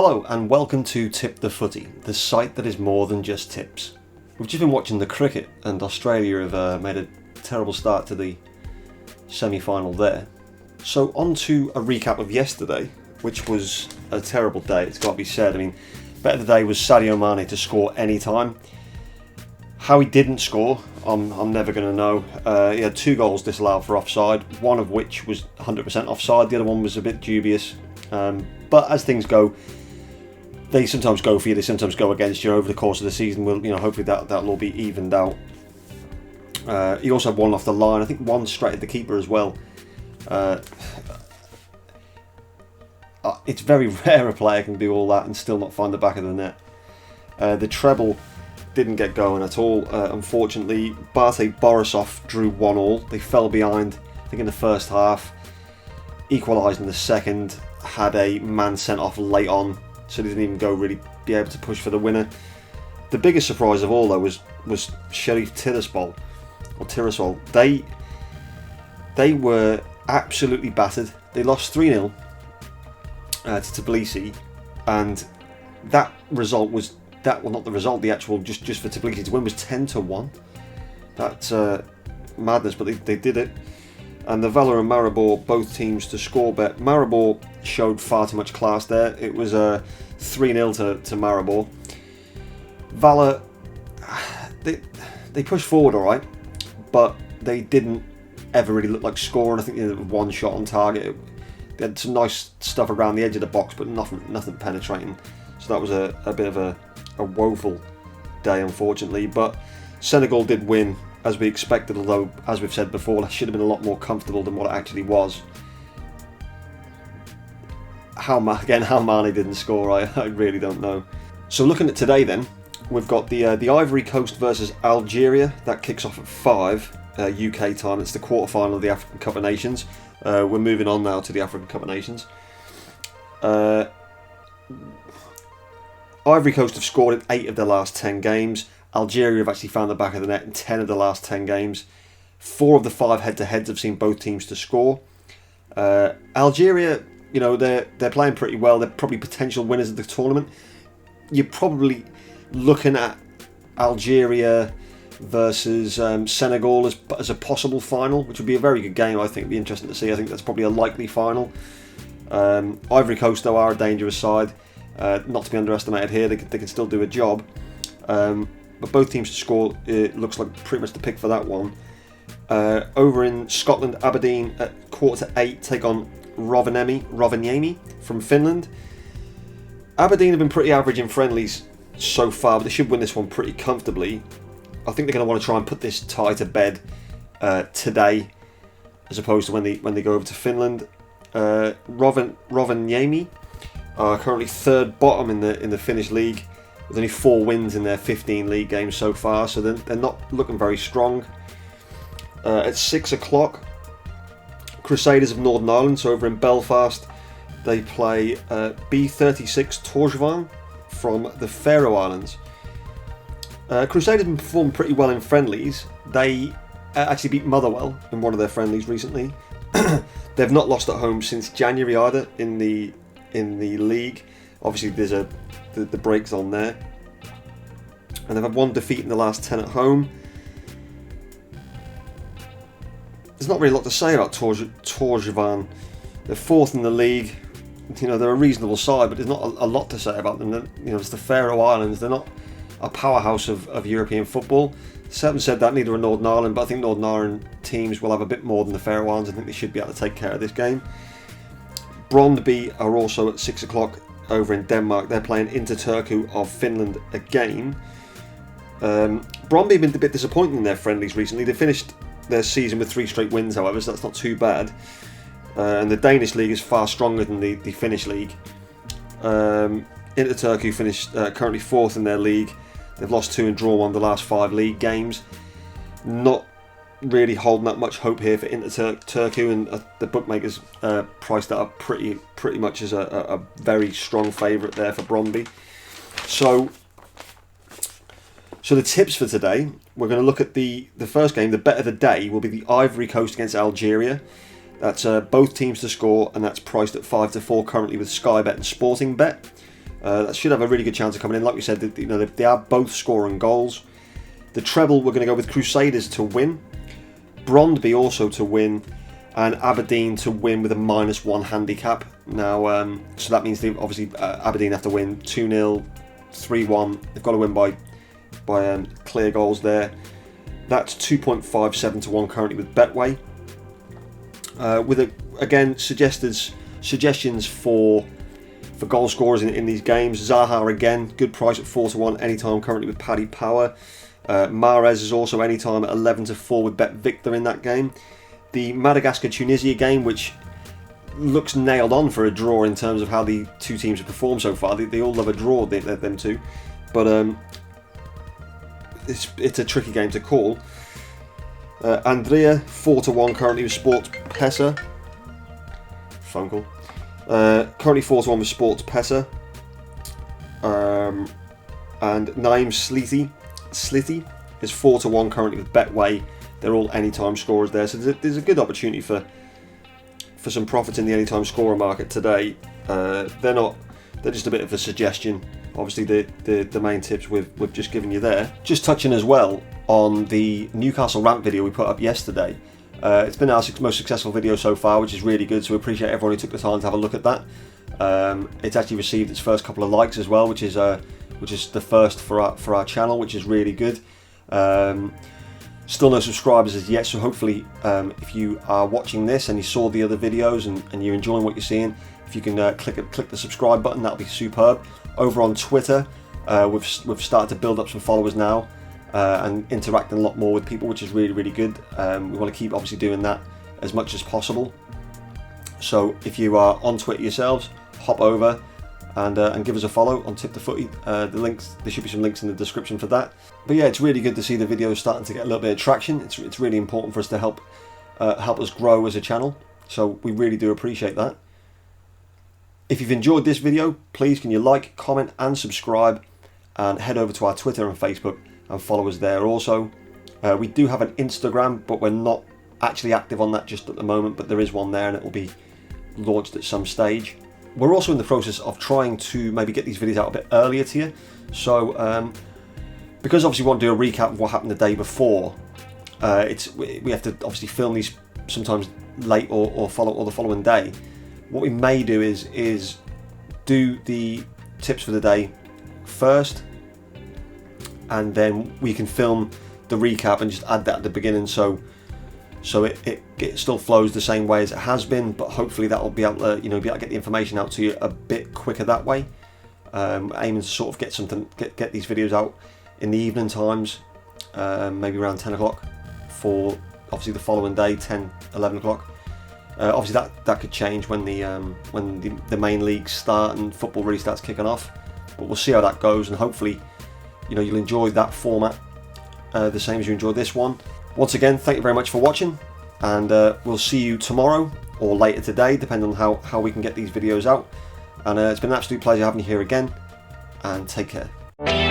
Hello and welcome to Tip the Footy, the site that is more than just tips. We've just been watching the cricket and Australia have made a terrible start to the semi-final there. So on to a recap of yesterday, which was a terrible day, it's got to be said. I mean, bet of the day was Sadio Mane to score any time. How he didn't score, I'm never going to know. He had 2 goals disallowed for offside, one of which was 100% offside, the other one was a bit dubious. But as things go, they sometimes go for you, they sometimes go against you over the course of the season. Hopefully that'll all be evened out. He also had one off the line, I think one straight at the keeper as well. It's very rare a player can do all that and still not find the back of the net. The treble didn't get going at all, unfortunately. Bate Borisov drew 1-1. They fell behind, I think, in the first half. Equalised in the second. Had a man sent off late on, so they didn't even really be able to push for the winner. The biggest surprise of all, though, was Sheriff Tiraspol. They were absolutely battered. They lost 3-0 to Tbilisi, and that result was not the result. The actual just for Tbilisi to win was 10-1. That's madness, but they did it. And the Valor and Maribor, both teams to score bet. Maribor showed far too much class there. It was 3-0 to Maribor. Valor, they pushed forward all right, but they didn't ever really look like scoring. I think they had one shot on target. They had some nice stuff around the edge of the box, but nothing penetrating. So that was a bit of a woeful day, unfortunately. But Senegal did win, as we expected, although, as we've said before, that should have been a lot more comfortable than what it actually was. How Mane didn't score, I really don't know. So looking at today then, we've got the Ivory Coast versus Algeria. That kicks off at 5 UK time. It's the quarter-final of the African Cup of Nations. We're moving on now to the African Cup of Nations. Ivory Coast have scored in 8 of their last 10 games. Algeria have actually found the back of the net in 10 of the last 10 games. 4 of the 5 head-to-heads have seen both teams to score. Algeria, they're playing pretty well. They're probably potential winners of the tournament. You're probably looking at Algeria versus Senegal as a possible final, which would be a very good game. I think it'd be interesting to see. I think that's probably a likely final. Ivory Coast, though, are a dangerous side. Not to be underestimated here. They can still do a job. But both teams to score, it looks like pretty much the pick for that one. Over in Scotland, Aberdeen at 7:45 take on Rovaniemi from Finland. Aberdeen have been pretty average in friendlies so far, but they should win this one pretty comfortably. I think they're going to want to try and put this tie to bed today, as opposed to when they go over to Finland. Rovaniemi are currently 3rd bottom in the Finnish league, with only 4 wins in their 15 league games so far, so they're not looking very strong. At 6 o'clock, Crusaders of Northern Ireland, so over in Belfast, they play B36 Tórshavn from the Faroe Islands. Crusaders have been performing pretty well in friendlies. They actually beat Motherwell in one of their friendlies recently. They've not lost at home since January either in the league. Obviously there's the breaks on there, and they've had 1 defeat in the last 10 at home. There's not really a lot to say about Tórshavn. They're 4th in the league. They're a reasonable side, but there's not a lot to say about them. It's the Faroe Islands. They're not a powerhouse of European football. Haven't said that, neither are Northern Ireland, but I think Northern Ireland teams will have a bit more than the Faroe Islands. I think they should be able to take care of this game. Brøndby are also at 6 o'clock over in Denmark. They're playing Interturku of Finland again. Brøndby have been a bit disappointing in their friendlies recently. They finished their season with 3 straight wins, however, so that's not too bad. And the Danish league is far stronger than the Finnish league. Interturku finished currently 4th in their league. They've lost 2 and drawn 1 of the last 5 league games. Not really holding that much hope here for Interturku, and the bookmakers priced that up pretty much as a very strong favourite there for Brøndby. So the tips for today, we're going to look at the first game. The bet of the day will be the Ivory Coast against Algeria. That's both teams to score, and that's priced at 5-4 currently with Sky Bet and Sporting Bet. That should have a really good chance of coming in. Like we said, they are both scoring goals. The treble, we're going to go with Crusaders to win, Brondby also to win, and Aberdeen to win with a -1 handicap. Now, so that means obviously Aberdeen have to win 2-0, 3-1. They've got to win by clear goals there. That's 2.57 to 1 currently with Betway. Again, suggestions for goal scorers in these games. Zaha again, good price at 4 to 1 anytime currently with Paddy Power. Mahrez is also anytime at 11 to 4 with Bet Victor in that game. The Madagascar-Tunisia game, which looks nailed on for a draw in terms of how the two teams have performed so far. They all love a draw, them two. But it's a tricky game to call. Andrea, 4 to 1 currently with Sports Pesa. Phone call. Currently 4 to 1 with Sports Pesa. And Naeem Slitty is 4 to 1 currently with Betway. They're all anytime scorers there, so there's a good opportunity for some profits in the anytime scorer market today. They're just a bit of a suggestion. Obviously, the main tips we've just given you there. Just touching as well on the Newcastle rant video we put up yesterday. It's been our most successful video so far, which is really good. So we appreciate everyone who took the time to have a look at that. It's actually received its first couple of likes as well, which is the first for our channel, which is really good. Still no subscribers as yet, so hopefully if you are watching this and you saw the other videos and you're enjoying what you're seeing, if you can click the subscribe button, that'll be superb. Over on Twitter, we've started to build up some followers now and interacting a lot more with people, which is really, really good. We want to keep obviously doing that as much as possible. So if you are on Twitter yourselves, hop over and give us a follow on Tip the Footy. There should be some links in the description for that. But yeah, it's really good to see the videos starting to get a little bit of traction. It's really important for us to help us grow as a channel. So we really do appreciate that. If you've enjoyed this video, please can you like, comment and subscribe, and head over to our Twitter and Facebook and follow us there also. We do have an Instagram, but we're not actually active on that just at the moment, but there is one there and it will be launched at some stage. We're also in the process of trying to maybe get these videos out a bit earlier to you. So because obviously we want to do a recap of what happened the day before, we have to obviously film these sometimes late or the following day. What we may do is do the tips for the day first, and then we can film the recap and just add that at the beginning, so it still flows the same way as it has been, but hopefully that will be able to be able to get the information out to you a bit quicker that way. Aiming to sort of get these videos out in the evening times, maybe around 10 o'clock for obviously the following day, 10, 11 o'clock. Obviously that could change when the main leagues start and football really starts kicking off, but we'll see how that goes, and hopefully you'll enjoy that format the same as you enjoyed this one. Once again, thank you very much for watching, and we'll see you tomorrow or later today, depending on how we can get these videos out. And it's been an absolute pleasure having you here again, and take care.